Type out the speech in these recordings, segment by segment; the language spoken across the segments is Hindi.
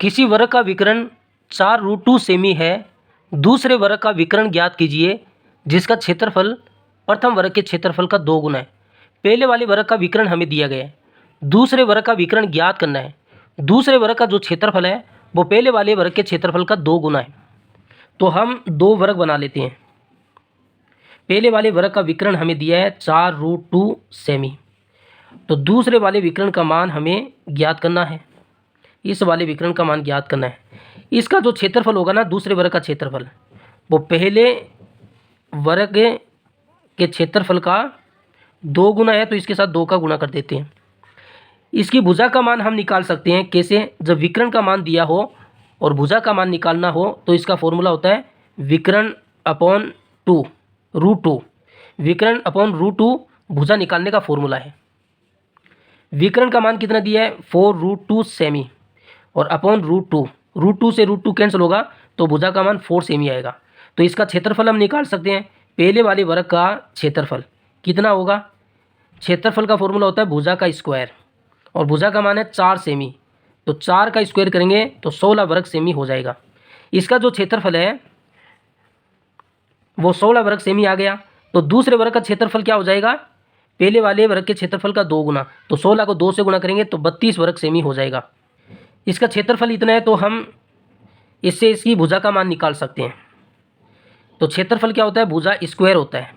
किसी वर्ग का विकर्ण 4√2 सेमी है। दूसरे वर्ग का विकर्ण ज्ञात कीजिए जिसका क्षेत्रफल प्रथम वर्ग के क्षेत्रफल का 2 गुना है। पहले वाले वर्ग का विकर्ण हमें दिया गया है, दूसरे वर्ग का विकर्ण ज्ञात करना है। दूसरे वर्ग का जो क्षेत्रफल है वो पहले वाले वर्ग के क्षेत्रफल का 2 गुना है। तो हम 2 वर्ग बना लेते हैं। पहले वाले वर्ग का विकर्ण हमें दिया है 4√2 सेमी, तो दूसरे वाले विकर्ण का मान हमें ज्ञात करना है। इस वाले विकर्ण का मान ज्ञात करना है। इसका जो क्षेत्रफल होगा ना, दूसरे वर्ग का क्षेत्रफल, वो पहले वर्ग के क्षेत्रफल का 2 गुना है, तो इसके साथ 2 का गुना कर देते हैं। इसकी भुजा का मान हम निकाल सकते हैं। कैसे? जब विकर्ण का मान दिया हो और भुजा का मान निकालना हो तो इसका फॉर्मूला होता है विकर्ण अपॉन 2 √2। विकर्ण अपॉन √2 भुजा निकालने का फॉर्मूला है। विकर्ण का मान कितना दिया है? 4√2 सेमी, और अपॉन √2, √2 से √2 कैंसिल होगा तो भुजा का मान 4 सेमी आएगा। तो इसका क्षेत्रफल हम निकाल सकते हैं। पहले वाले वर्ग का क्षेत्रफल कितना होगा? क्षेत्रफल का फॉर्मूला होता है भुजा का स्क्वायर, और भुजा का मान है 4 सेमी, तो 4 का स्क्वायर करेंगे तो 16 वर्ग सेमी हो जाएगा। इसका जो क्षेत्रफल है वो 16 वर्ग सेमी आ गया। तो दूसरे वर्ग का क्षेत्रफल क्या हो जाएगा? पहले वाले वर्ग के क्षेत्रफल का 2 गुना, तो 16 को 2 से गुना करेंगे तो 32 वर्ग सेमी हो जाएगा। इसका क्षेत्रफल इतना है, तो हम इससे इसकी भुजा का मान निकाल सकते हैं। तो क्षेत्रफल क्या होता है? भुजा स्क्वायर होता है,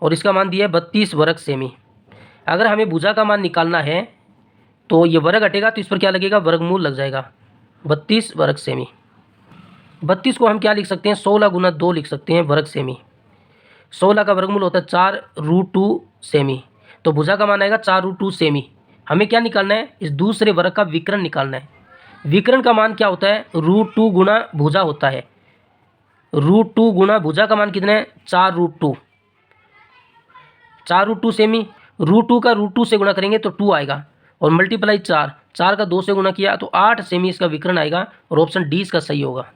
और इसका मान दिया है 32 वर्ग सेमी। अगर हमें भुजा का मान निकालना है तो ये वर्ग हटेगा तो इस पर क्या लगेगा? वर्गमूल लग जाएगा। 32 वर्ग सेमी, 32 को हम क्या लिख सकते हैं? 16 गुना 2 लिख सकते हैं वर्ग सेमी। 16 का वर्गमूल होता है 4√2 सेमी, तो भुजा का मान आएगा 4√2 सेमी। हमें क्या निकालना है? इस दूसरे वर्ग का विकर्ण निकालना है। विकर्ण का मान क्या होता है? √2 गुना भुजा होता है। √2 गुना भुजा का मान कितना है? 4√2। 4√2 सेमी, √2 का √2 से गुणा करेंगे तो 2 आएगा, और मल्टीप्लाई 4 का 2 से गुणा किया तो 8 सेमी इसका विकर्ण आएगा, और ऑप्शन डी इसका सही होगा।